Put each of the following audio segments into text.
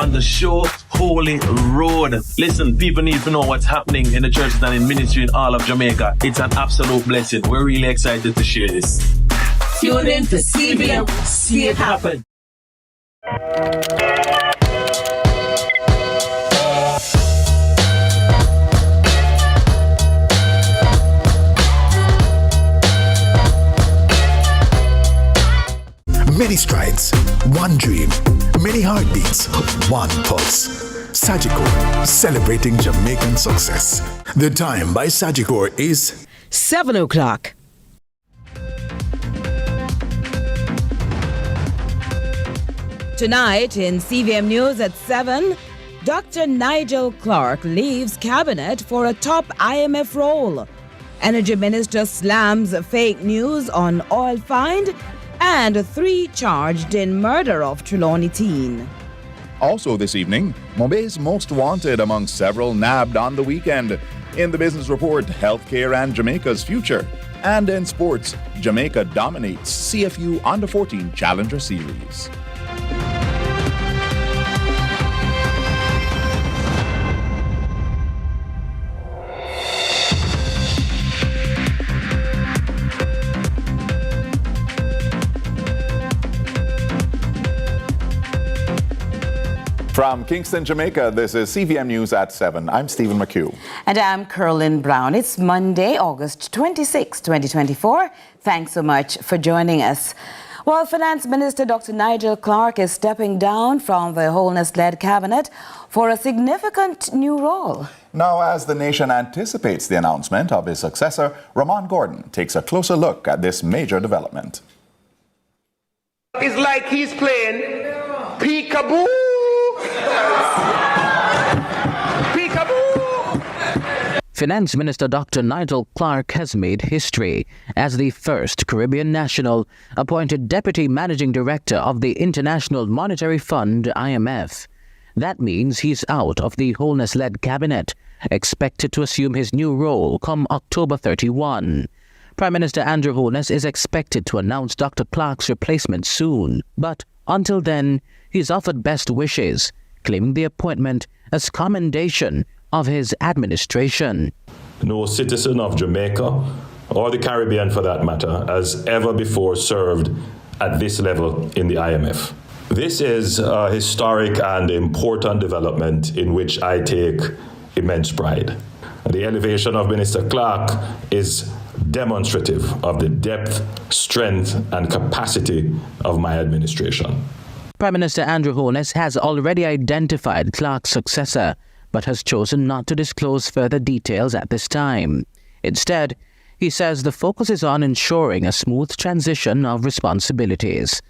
on the show, Holy Road. Listen, people need to know what's happening in the churches and in ministry in all of Jamaica. It's an absolute blessing. We're really excited to share this. Tune in to CVM. See it happen. Many strides, one dream, many heartbeats, one pulse. Sagicor, celebrating Jamaican success. The time by Sagicor is 7 o'clock. Tonight in CVM News at 7, Dr. Nigel Clark leaves cabinet for a top IMF role. Energy Minister slams fake news on oil find, and 3 charged in murder of Trelawny teen. Also this evening, Mobe's most wanted among several nabbed on the weekend. In the business report, healthcare and Jamaica's future. And in sports, Jamaica dominates CFU Under-14 Challenger Series. From Kingston, Jamaica, this is CVM News at 7. I'm Stephen McHugh. And I'm Carolyn Brown. It's Monday, August 26, 2024. Thanks so much for joining us. Well, Finance Minister Dr. Nigel Clark is stepping down from the Holness-led cabinet for a significant new role. Now, as the nation anticipates the announcement of his successor, Ramon Gordon takes a closer look at this major development. It's like he's playing peekaboo. Finance Minister Dr. Nigel Clark has made history as the first Caribbean national appointed Deputy Managing Director of the International Monetary Fund, IMF. That means he's out of the Holness-led cabinet, expected to assume his new role come October 31. Prime Minister Andrew Holness is expected to announce Dr. Clark's replacement soon, but until then, he's offered best wishes, claiming the appointment as commendation of his administration. No citizen of Jamaica, or the Caribbean for that matter, has ever before served at this level in the IMF. This is a historic and important development in which I take immense pride. The elevation of Minister Clark is demonstrative of the depth, strength, and capacity of my administration. Prime Minister Andrew Holness has already identified Clark's successor, but has chosen not to disclose further details at this time. Instead, he says the focus is on ensuring a smooth transition of responsibilities.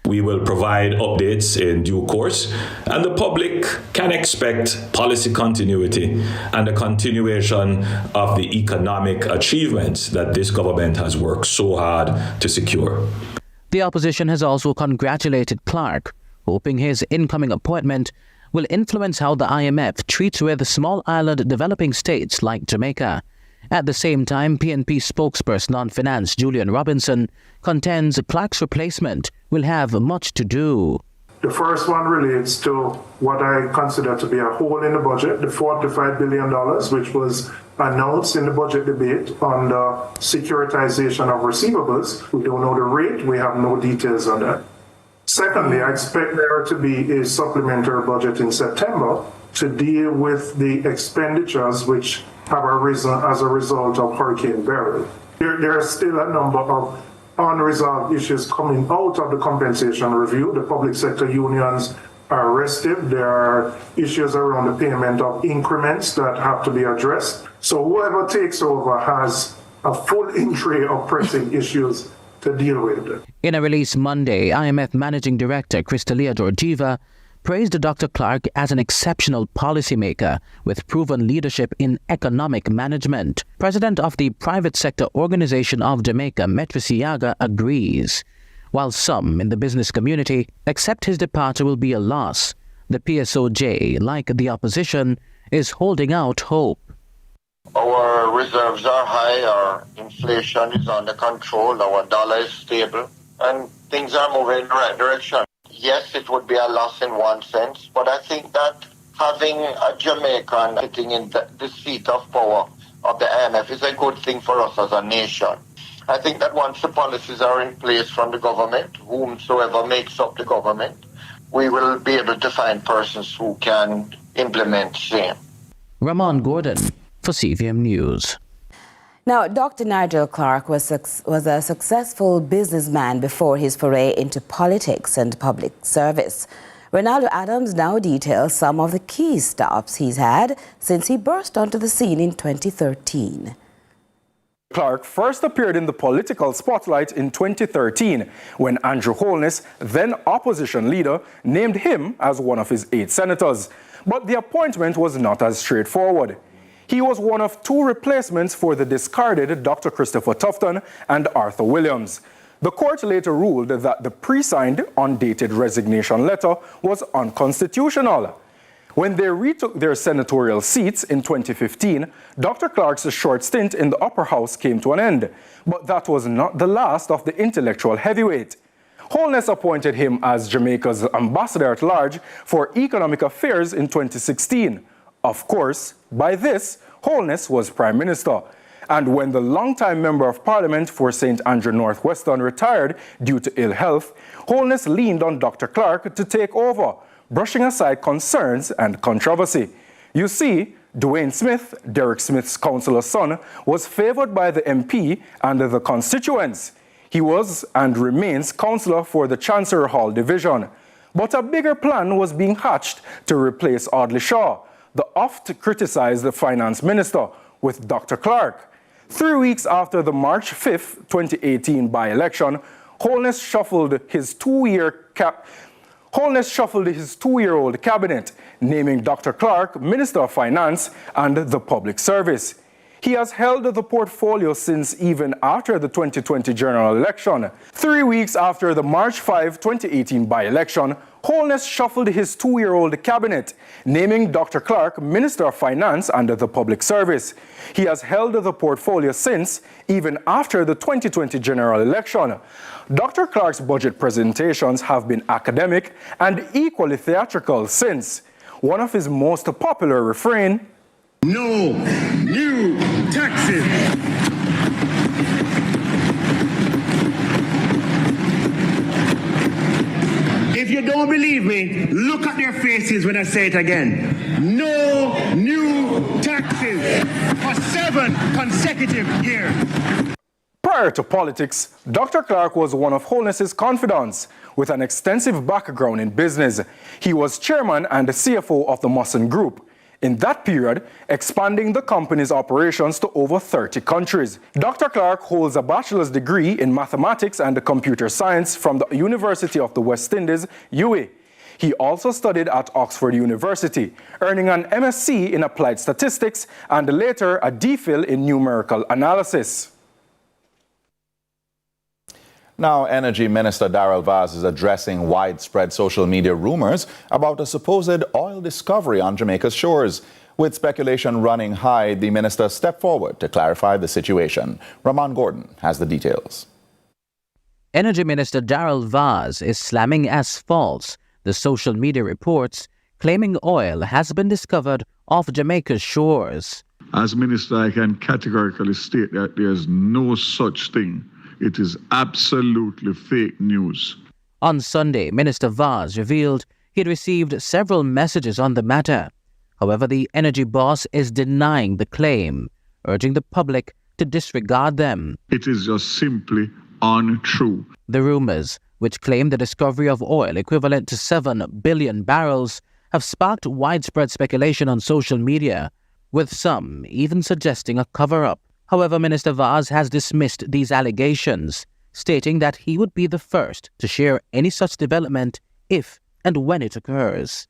We will provide updates in due course, and the public can expect policy continuity and a continuation of the economic achievements that this government has worked so hard to secure. The opposition has also congratulated Clark, hoping his incoming appointment will influence how the IMF treats with small island developing states like Jamaica. At the same time, PNP spokesperson on finance Julian Robinson contends Clark's replacement will have much to do. The first one relates to what I consider to be a hole in the budget, the $45 billion, which was announced in the budget debate on the securitization of receivables. We don't know the rate, we have no details on that. Secondly, I expect there to be a supplementary budget in September to deal with the expenditures which have arisen as a result of Hurricane Beryl. There are still a number of unresolved issues coming out of the compensation review. The public sector unions are restive. There are issues around the payment of increments that have to be addressed. So whoever takes over has a full entry of pressing issues to deal with. In a release Monday, IMF Managing Director Crystalia Georgieva praised Dr. Clark as an exceptional policymaker with proven leadership in economic management. President of the private sector organization of Jamaica, Metri Siaga, agrees. While some in the business community accept his departure will be a loss, the PSOJ, like the opposition, is holding out hope. Our reserves are high, our inflation is under control, our dollar is stable, and things are moving in the right direction. Yes, it would be a loss in one sense, but I think that having a Jamaican sitting in the seat of power of the IMF is a good thing for us as a nation. I think that once the policies are in place from the government, whomsoever makes up the government, we will be able to find persons who can implement same. Ramon Gordon for CVM News. Now, Dr. Nigel Clark was a successful businessman before his foray into politics and public service. Ronaldo Adams now details some of the key stops he's had since he burst onto the scene in 2013. Clark first appeared in the political spotlight in 2013 when Andrew Holness, then opposition leader, named him as one of his 8 senators. But the appointment was not as straightforward. He was one of 2 replacements for the discarded Dr. Christopher Tufton and Arthur Williams. The court later ruled that the pre-signed, undated resignation letter was unconstitutional. When they retook their senatorial seats in 2015, Dr. Clark's short stint in the upper house came to an end. But that was not the last of the intellectual heavyweight. Holness appointed him as Jamaica's ambassador at large for economic affairs in 2016. Of course, by this, Holness was Prime Minister. And when the longtime Member of Parliament for St. Andrew North Western retired due to ill health, Holness leaned on Dr. Clark to take over, brushing aside concerns and controversy. You see, Dwayne Smith, Derek Smith's councillor's son, was favoured by the MP and the constituents. He was and remains councillor for the Chancery Hall division. But a bigger plan was being hatched to replace Audley Shaw, the oft-criticised finance minister, with Dr. Clark. 3 weeks after the March 5, 2018 by-election, Holness shuffled his 2-year-old cabinet, naming Dr. Clark Minister of Finance and the Public Service. He has held the portfolio since even after the 2020 general election. 3 weeks after the March 5, 2018 by-election, Holness shuffled his 2-year-old cabinet, naming Dr. Clark Minister of Finance and the Public Service. He has held the portfolio since even after the 2020 general election. Dr. Clark's budget presentations have been academic and equally theatrical since. One of his most popular refrain, "No new taxes." If you don't believe me, look at their faces when I say it again. No new taxes for 7 consecutive years. Prior to politics, Dr. Clark was one of Holness's confidants with an extensive background in business. He was chairman and the CFO of the Musson Group. In that period, expanding the company's operations to over 30 countries. Dr. Clark holds a bachelor's degree in mathematics and computer science from the University of the West Indies, UWI. He also studied at Oxford University, earning an MSc in applied statistics and later a DPhil in numerical analysis. Now, Energy Minister Darrell Vaz is addressing widespread social media rumors about a supposed oil discovery on Jamaica's shores. With speculation running high, the minister stepped forward to clarify the situation. Ramon Gordon has the details. Energy Minister Darrell Vaz is slamming as false the social media reports claiming oil has been discovered off Jamaica's shores. As minister, I can categorically state that there's no such thing. It is absolutely fake news. On Sunday, Minister Vaz revealed he had received several messages on the matter. However, the energy boss is denying the claim, urging the public to disregard them. It is just simply untrue. The rumors, which claim the discovery of oil equivalent to 7 billion barrels, have sparked widespread speculation on social media, with some even suggesting a cover-up. However, Minister Vaz has dismissed these allegations, stating that he would be the first to share any such development if and when it occurs.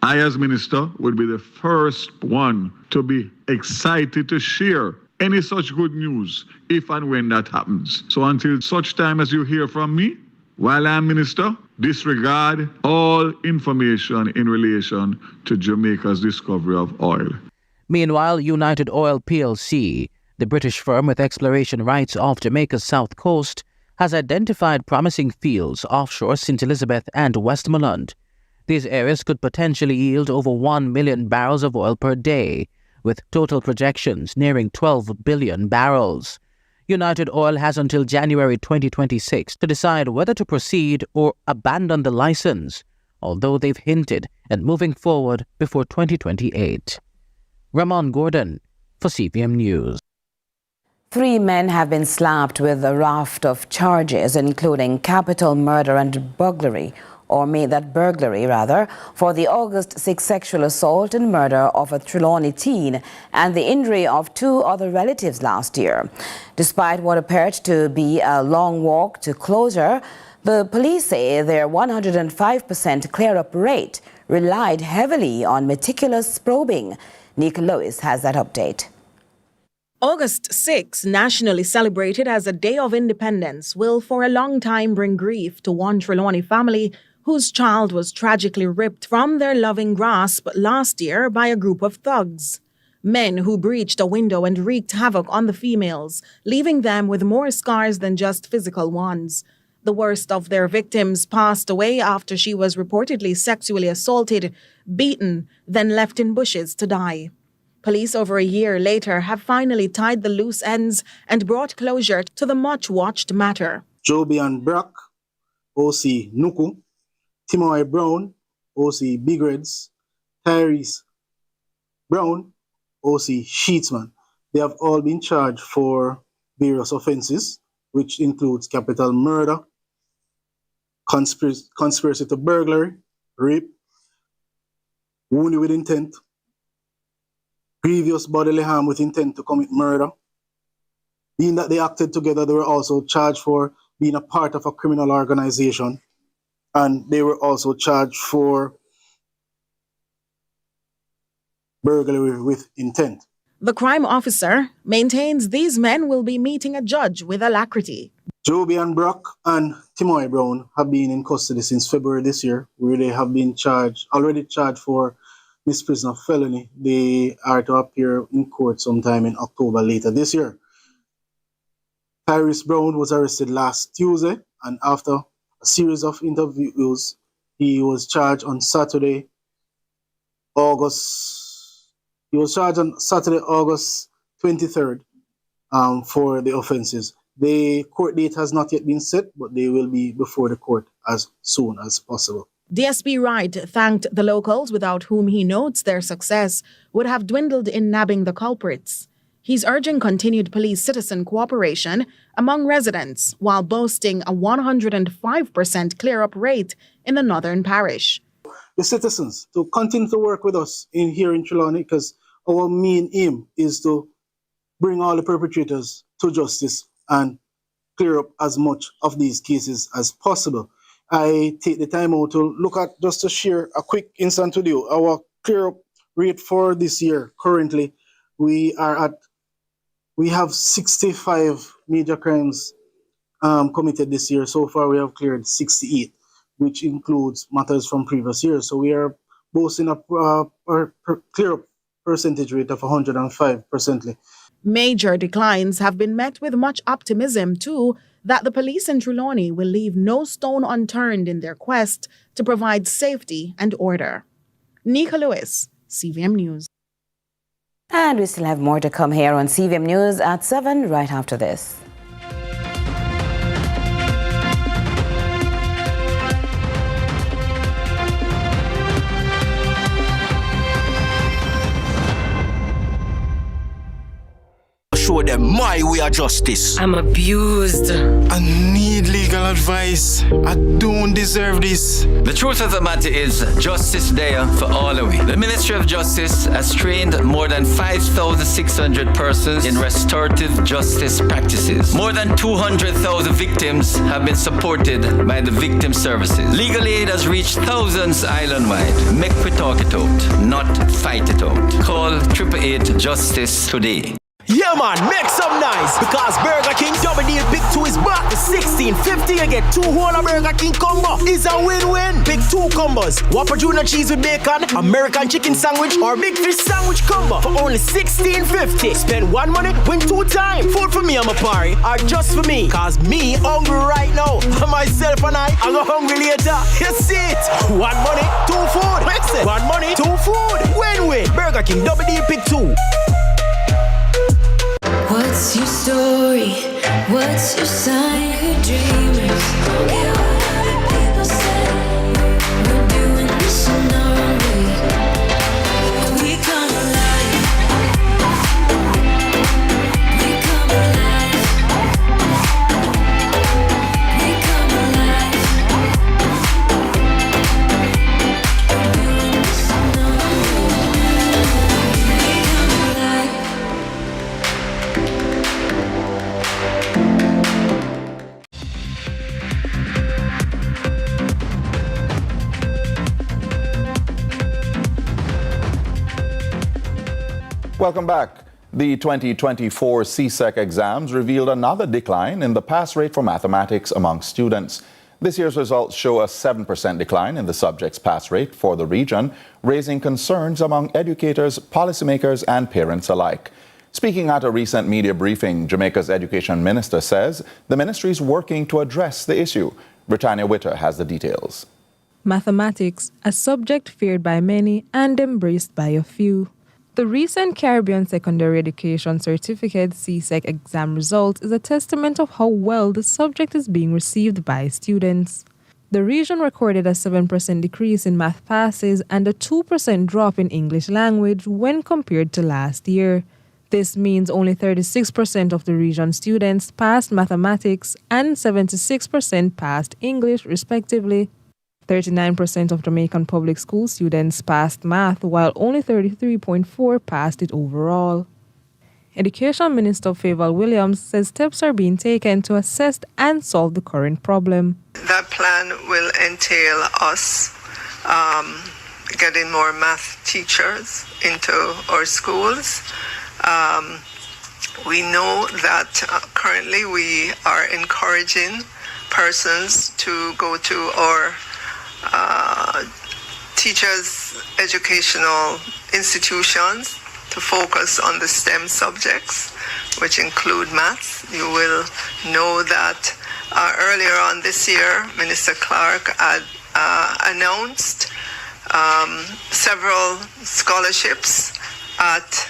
I, as minister, would be the first one to be excited to share any such good news if and when that happens. So until such time as you hear from me, while I'm minister, disregard all information in relation to Jamaica's discovery of oil. Meanwhile, United Oil plc, the British firm with exploration rights off Jamaica's south coast, has identified promising fields offshore St. Elizabeth and Westmoreland. These areas could potentially yield over 1 million barrels of oil per day, with total projections nearing 12 billion barrels. United Oil has until January 2026 to decide whether to proceed or abandon the license, although they've hinted at moving forward before 2028. Ramon Gordon for CVM News. 3 men have been slapped with a raft of charges, including capital murder and burglary, for the August 6 sexual assault and murder of a Trelawny teen and the injury of 2 other relatives last year. Despite what appeared to be a long walk to closure, the police say their 105% clear-up rate relied heavily on meticulous probing. Nika Lewis has that update. August 6, nationally celebrated as a Day of Independence, will for a long time bring grief to one Trelawny family whose child was tragically ripped from their loving grasp last year by a group of thugs. Men who breached a window and wreaked havoc on the females, leaving them with more scars than just physical ones. The worst of their victims passed away after she was reportedly sexually assaulted, beaten, then left in bushes to die. Police over a year later have finally tied the loose ends and brought closure to the much-watched matter. Jobian Brock, OC Nuku, Timoy Brown, OC Bigreds, Tyrese Brown, OC Sheetsman. They have all been charged for various offenses, which includes capital murder, conspiracy to burglary, rape, wounding with intent, grievous bodily harm with intent to commit murder. Being that they acted together, they were also charged for being a part of a criminal organization, and they were also charged for burglary with intent. The crime officer maintains these men will be meeting a judge with alacrity. Jobian Brock and Timoy Brown have been in custody since February this year, where they have been already charged for misprision of felony. They are to appear in court sometime in October later this year. Tyrese Brown was arrested last Tuesday, and after a series of interviews, he was charged on Saturday, August 23rd for the offenses. The court date has not yet been set, but they will be before the court as soon as possible. DSP Wright thanked the locals, without whom he notes their success would have dwindled in nabbing the culprits. He's urging continued police-citizen cooperation among residents while boasting a 105% clear-up rate in the Northern Parish. The citizens to continue to work with us here in Trelawny, because our main aim is to bring all the perpetrators to justice and clear up as much of these cases as possible. I take the time out to look at, just to share a quick instance with you, our clear-up rate for this year. Currently, we have 65 major crimes committed this year. So far, we have cleared 68, which includes matters from previous years. So we are boasting a clear-up percentage rate of 105%. Major declines have been met with much optimism, too, that the police in Trelawny will leave no stone unturned in their quest to provide safety and order. Nika Lewis, CVM News. And we still have more to come here on CVM News at 7 right after this. Show them my way of justice. I'm abused. I need legal advice. I don't deserve this. The truth of the matter is, justice there for all of it. The Ministry of Justice has trained more than 5,600 persons in restorative justice practices. More than 200,000 victims have been supported by the victim services. Legal aid has reached thousands island-wide. Make we talk it out, not fight it out. Call 888 Justice today. Yeah man, make some nice. Because Burger King Double Deal Big 2 is back. For $16.50 you get 2 whole of Burger King combo. Is a win-win. Big 2 combos. Whopper Junior Cheese with bacon, American chicken sandwich, or big fish sandwich combo for only $16.50. Spend one money, win 2 times. Food for me and my party, or just for me. Cause me hungry right now. Myself and I go hungry later. You see it? One money, 2 food. Listen. One money, 2 food. Win-win. Burger King Double Deal Big 2. What's your story? What's your sign? Who dreamers? Don't care what other people say. We're doing this in our own way. We come alive. We come alive. We come alive. We're doing this in our own way. We come alive. Welcome back. The 2024 CSEC exams revealed another decline in the pass rate for mathematics among students. This year's results show a 7% decline in the subject's pass rate for the region, raising concerns among educators, policymakers, and parents alike. Speaking at a recent media briefing, Jamaica's education minister says the ministry is working to address the issue. Britannia Witter has the details. Mathematics, a subject feared by many and embraced by a few. The recent Caribbean Secondary Education Certificate CSEC exam result is a testament of how well the subject is being received by students. The region recorded a 7% decrease in math passes and a 2% drop in English language when compared to last year. This means only 36% of the region's students passed mathematics and 76% passed English, respectively. 39% of Jamaican public school students passed math, while only 33.4% passed it overall. Education Minister Favour Williams says steps are being taken to assess and solve the current problem. That plan will entail us getting more math teachers into our schools. We know that currently we are encouraging persons to go to our teachers' educational institutions to focus on the STEM subjects, which include maths. You will know that earlier on this year, Minister Clark had announced several scholarships at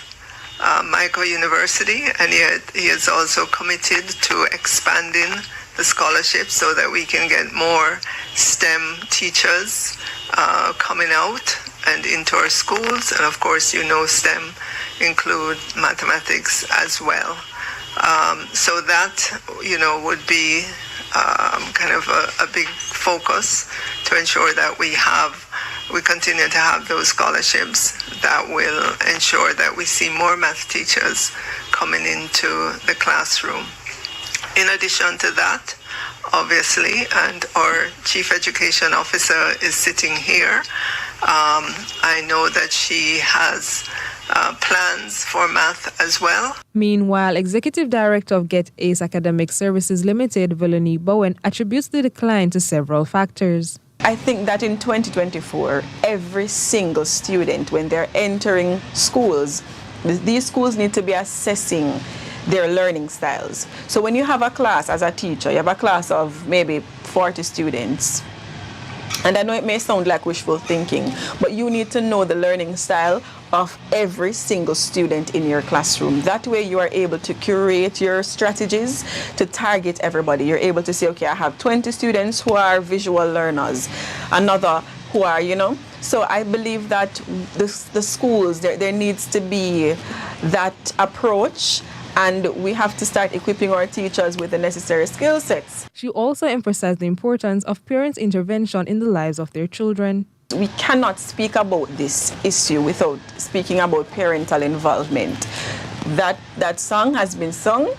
Michael University, and he is also committed to expanding the scholarships so that we can get more STEM teachers coming out and into our schools. And of course, you know, STEM include mathematics as well. So that, you know, would be kind of a big focus to ensure that we continue to have those scholarships that will ensure that we see more math teachers coming into the classroom. In addition to that, obviously, and our Chief Education Officer is sitting here, I know that she has plans for math as well. Meanwhile, Executive Director of Get Ace Academic Services Limited, Villanelle Bowen, attributes the decline to several factors. I think that in 2024, every single student, when they're entering schools, these schools need to be assessing their learning styles. So when you have a class as a teacher, you have a class of maybe 40 students, and I know it may sound like wishful thinking, but you need to know the learning style of every single student in your classroom. That way you are able to curate your strategies to target everybody. You're able to say, okay, I have 20 students who are visual learners, another who are, you know. So I believe that the schools, there needs to be that approach, and we have to start equipping our teachers with the necessary skill sets. She also emphasized the importance of parents' intervention in the lives of their children. We cannot speak about this issue without speaking about parental involvement. That song has been sung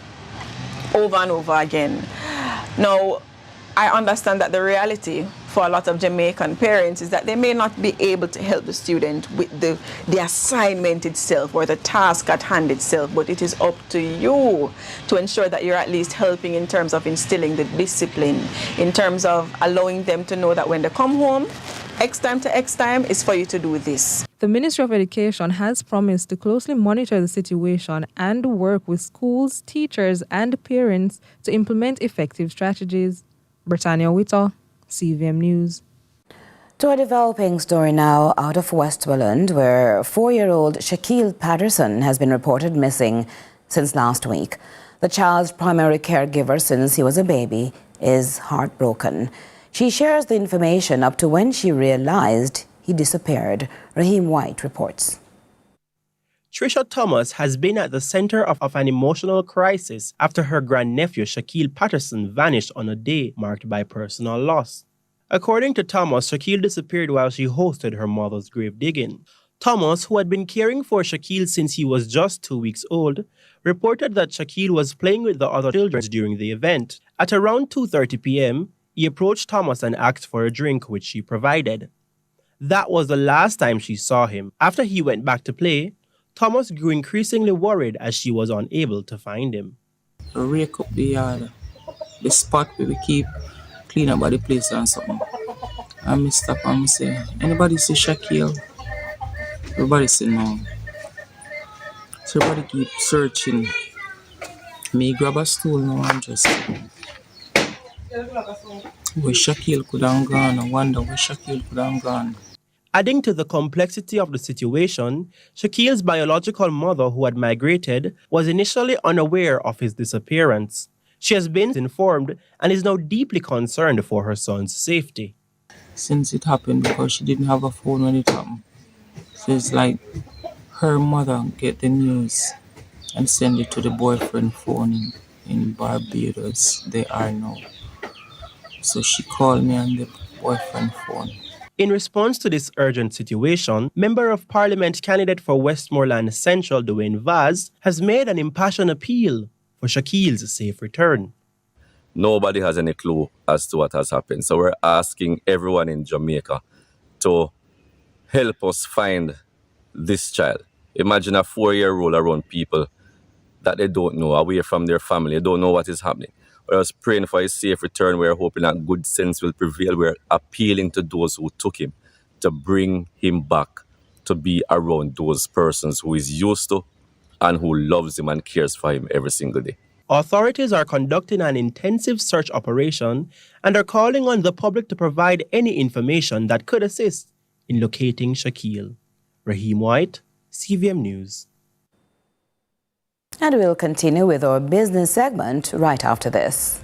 over and over again. Now, I understand that the reality for a lot of Jamaican parents is that they may not be able to help the student with the assignment itself or the task at hand itself, but it is up to you to ensure that you're at least helping in terms of instilling the discipline, in terms of allowing them to know that when they come home, X time to X time is for you to do this. The Ministry of Education has promised to closely monitor the situation and work with schools, teachers, and parents to implement effective strategies. Britannia Witter, CVM News. To a developing story now out of Westmoreland, where 4-year-old Shaquille Patterson has been reported missing since last week. The child's primary caregiver since he was a baby is heartbroken. She shares the information up to when she realized he disappeared. Raheem White reports. Trisha Thomas has been at the center of an emotional crisis after her grandnephew Shaquille Patterson vanished on a day marked by personal loss. According to Thomas, Shaquille disappeared while she hosted her mother's grave digging. Thomas, who had been caring for Shaquille since he was just 2 weeks old, reported that Shaquille was playing with the other children during the event. At around 2:30 p.m., he approached Thomas and asked for a drink, which she provided. That was the last time she saw him. After he went back to play, Thomas grew increasingly worried as she was unable to find him. We rake up the yard, the spot where we keep clean up by the place and something. And I stop and I say, anybody see Shaquille? Everybody say no. So everybody keep searching. Me grab a stool now and just where Shaquille could have gone. I wonder where Shaquille could have gone. Adding to the complexity of the situation, Shaquille's biological mother, who had migrated, was initially unaware of his disappearance. She has been informed and is now deeply concerned for her son's safety. Since it happened, because she didn't have a phone when it happened, so it's like her mother get the news and send it to the boyfriend phone in Barbados. They are now. So she called me on the boyfriend phone. In response to this urgent situation, Member of Parliament candidate for Westmoreland Central, Dwayne Vaz, has made an impassioned appeal for Shaquille's safe return. Nobody has any clue as to what has happened. So we're asking everyone in Jamaica to help us find this child. Imagine a 4-year-old around people that they don't know, away from their family, they don't know what is happening. We're just praying for his safe return. We're hoping that good sense will prevail. We're appealing to those who took him to bring him back to be around those persons who he's used to and who loves him and cares for him every single day. Authorities are conducting an intensive search operation and are calling on the public to provide any information that could assist in locating Shaquille. Raheem White, CVM News. And we'll continue with our business segment right after this.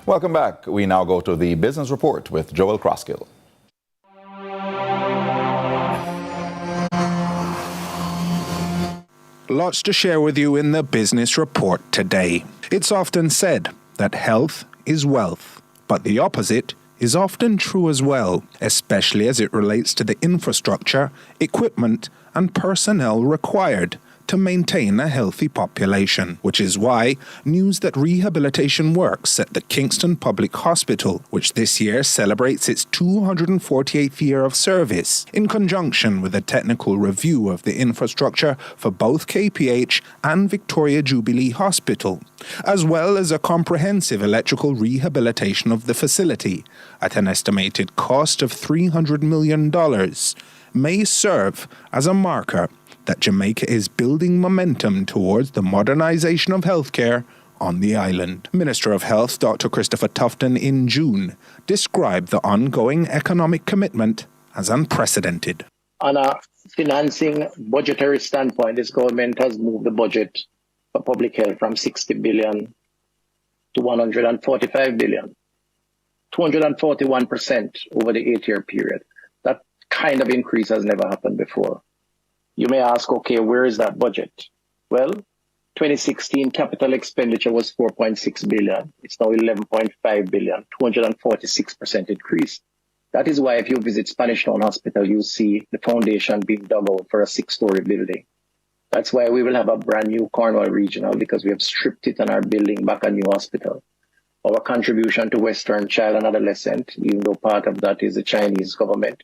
Welcome back. We now go to the Business Report with Joel Crosskill. Lots to share with you in the Business Report today. It's often said that health is wealth, but the opposite is often true as well, especially as it relates to the infrastructure, equipment, and personnel required to maintain a healthy population, which is why news that rehabilitation works at the Kingston Public Hospital, which this year celebrates its 248th year of service, in conjunction with a technical review of the infrastructure for both KPH and Victoria Jubilee Hospital, as well as a comprehensive electrical rehabilitation of the facility at an estimated cost of $300 million, may serve as a marker that Jamaica is building momentum towards the modernization of healthcare on the island. Minister of Health Dr. Christopher Tufton in June described the ongoing economic commitment as unprecedented. On a financing budgetary standpoint, this government has moved the budget for public health from 60 billion to 145 billion, 241% over the 8-year period. That kind of increase has never happened before. You may ask, okay, where is that budget? Well, 2016 capital expenditure was 4.6 billion. It's now 11.5 billion, 246% increase. That is why if you visit Spanish Town Hospital, you see the foundation being dug out for a 6-story building. That's why we will have a brand new Cornwall Regional, because we have stripped it and are building back a new hospital. Our contribution to Western Child and Adolescent, even though part of that is the Chinese government,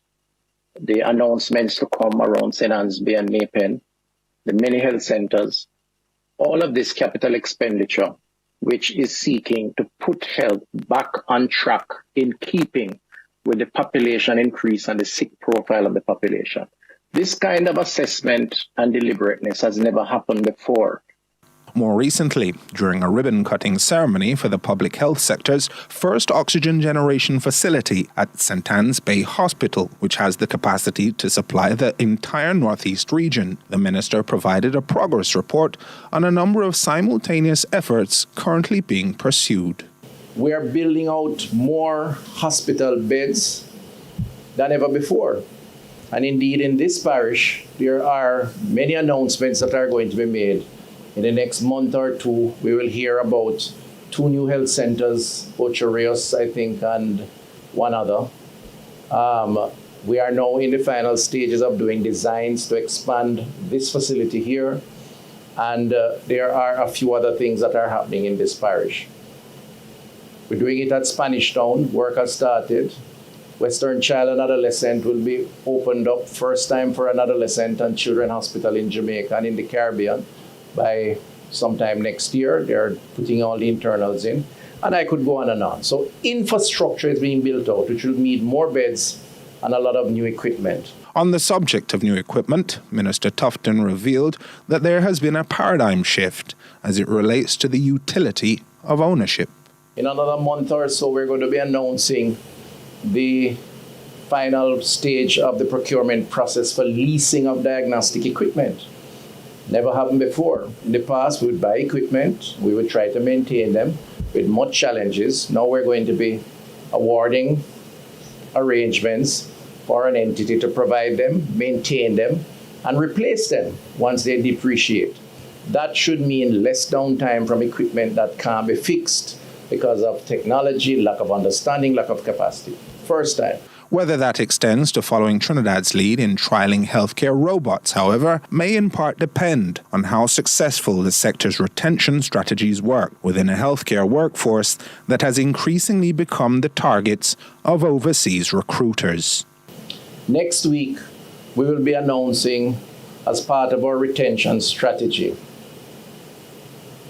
the announcements to come around St. Anne's Bay and Nepean, the many health centers, all of this capital expenditure, which is seeking to put health back on track in keeping with the population increase and the sick profile of the population. This kind of assessment and deliberateness has never happened before. More recently, during a ribbon-cutting ceremony for the public health sector's first oxygen generation facility at St. Anne's Bay Hospital, which has the capacity to supply the entire northeast region, the minister provided a progress report on a number of simultaneous efforts currently being pursued. We are building out more hospital beds than ever before. And indeed, in this parish, there are many announcements that are going to be made. In the next month or two, we will hear about 2 new health centers, Ocho Rios, I think, and one other. We are now in the final stages of doing designs to expand this facility here. And there are a few other things that are happening in this parish. We're doing it at Spanish Town. Work has started. Western Child and Adolescent will be opened up first time for an adolescent and children hospital in Jamaica and in the Caribbean by sometime next year. They're putting all the internals in. And I could go on and on. So infrastructure is being built out, which will need more beds and a lot of new equipment. On the subject of new equipment, Minister Tufton revealed that there has been a paradigm shift as it relates to the utility of ownership. In another month or so, we're going to be announcing the final stage of the procurement process for leasing of diagnostic equipment. Never happened before. In the past, we would buy equipment, we would try to maintain them with much challenges. Now we're going to be awarding arrangements for an entity to provide them, maintain them, and replace them once they depreciate. That should mean less downtime from equipment that can't be fixed because of technology, lack of understanding, lack of capacity. First time. Whether that extends to following Trinidad's lead in trialling healthcare robots, however, may in part depend on how successful the sector's retention strategies work within a healthcare workforce that has increasingly become the targets of overseas recruiters. Next week, we will be announcing, as part of our retention strategy,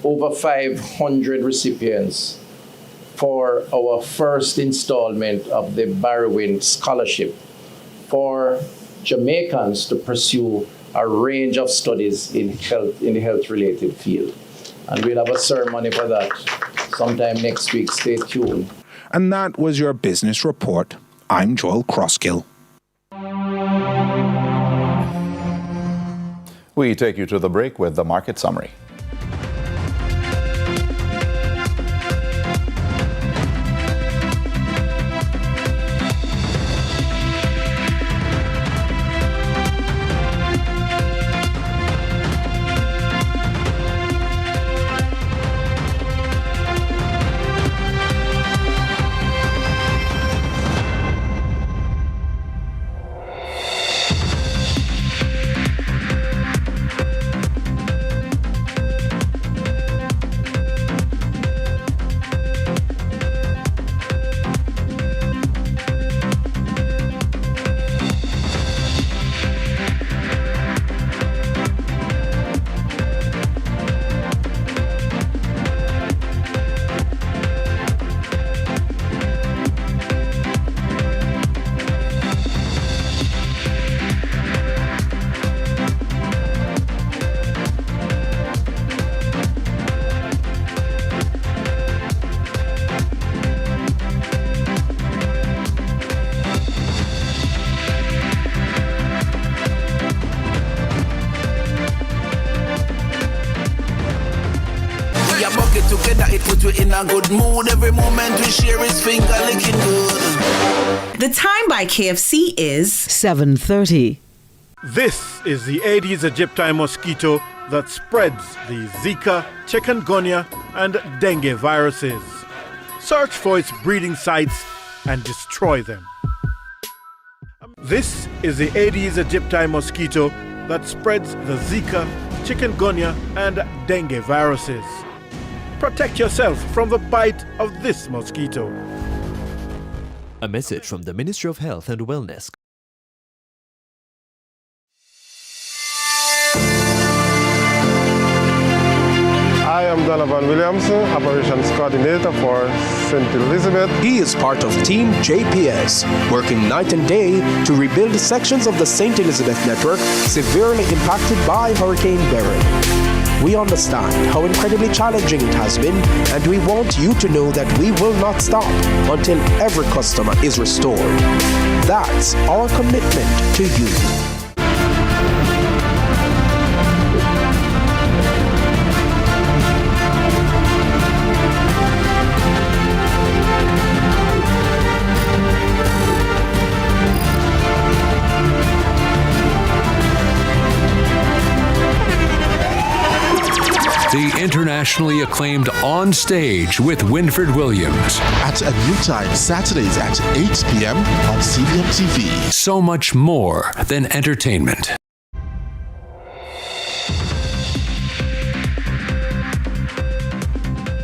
over 500 recipients for our first installment of the Barrowin Scholarship for Jamaicans to pursue a range of studies in the health-related field. And we'll have a ceremony for that sometime next week. Stay tuned. And that was your business report. I'm Joel Crosskill. We take you to the break with the market summary. together, it puts you in a good mood. Every moment we share is finger licking good. The time by KFC is 7:30. This is the Aedes aegypti mosquito that spreads the Zika, chikungunya, and dengue viruses. Search for its breeding sites and destroy them. This is the Aedes aegypti mosquito that spreads the Zika, chikungunya, and dengue viruses. Protect yourself from the bite of this mosquito. A message from the Ministry of Health and Wellness. I am Donovan Williamson, Operations Coordinator for St. Elizabeth. He is part of Team JPS, working night and day to rebuild sections of the St. Elizabeth network severely impacted by Hurricane Beryl. We understand how incredibly challenging it has been, and we want you to know that we will not stop until every customer is restored. That's our commitment to you. The internationally acclaimed On Stage with Winfred Williams. At a new time, Saturdays at 8 p.m. on CVM TV. So much more than entertainment.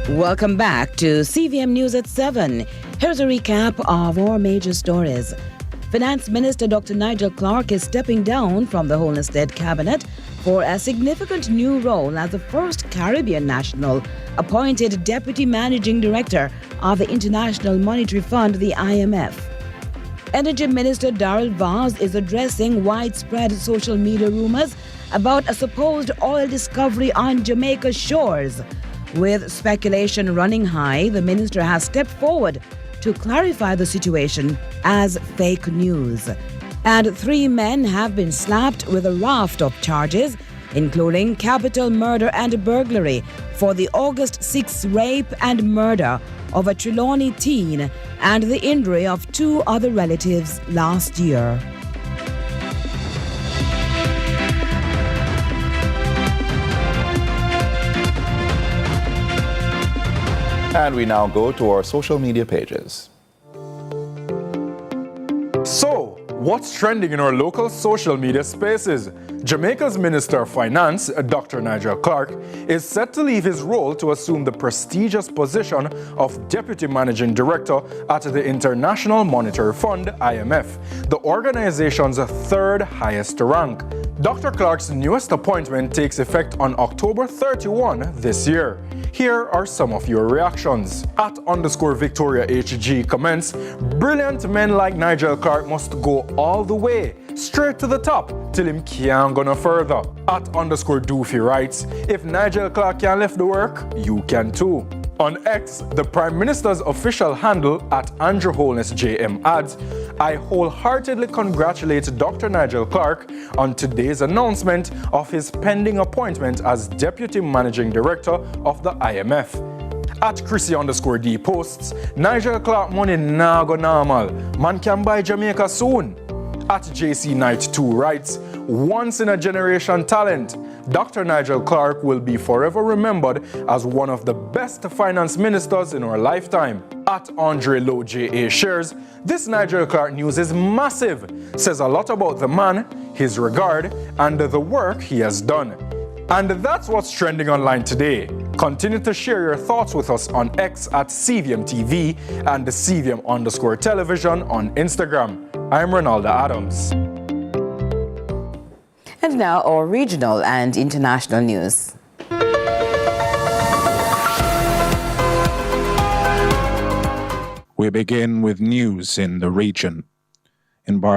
Welcome back to CVM News at 7. Here's a recap of our major stories. Finance Minister Dr. Nigel Clark is stepping down from the Holnestead Cabinet for a significant new role as the first Caribbean national appointed Deputy Managing Director of the International Monetary Fund, the IMF. Energy Minister Darrell Vaz is addressing widespread social media rumors about a supposed oil discovery on Jamaica's shores. With speculation running high, the minister has stepped forward to clarify the situation as fake news. And 3 men have been slapped with a raft of charges, including capital murder and burglary, for the August 6 rape and murder of a Trelawny teen and the injury of 2 other relatives last year. And we now go to our social media pages. So, what's trending in our local social media spaces? Jamaica's Minister of Finance, Dr. Nigel Clark, is set to leave his role to assume the prestigious position of Deputy Managing Director at the International Monetary Fund, IMF, the organization's 3rd highest rank. Dr. Clark's newest appointment takes effect on October 31 this year. Here are some of your reactions. @_VictoriaHG comments, brilliant men like Nigel Clark must go all the way, straight to the top, till him can't go no further. @_Doofy writes, if Nigel Clark can lift the work, you can too. On X, the Prime Minister's official handle @AndrewHolnessJM adds, I wholeheartedly congratulate Dr. Nigel Clark on today's announcement of his pending appointment as Deputy Managing Director of the IMF. @Chrissy_D posts, Nigel Clark money nah go normal. Man can buy Jamaica soon. @JC Knight 2 writes, once in a generation talent, Dr. Nigel Clark will be forever remembered as one of the best finance ministers in our lifetime. @Andre Low JA shares, this Nigel Clark news is massive, says a lot about the man, his regard, and the work he has done. And that's what's trending online today. Continue to share your thoughts with us on X @CVM TV and the CVM_television on Instagram. I'm Ronaldo Adams. And now our regional and international news. We begin with news in the region. In Barbados,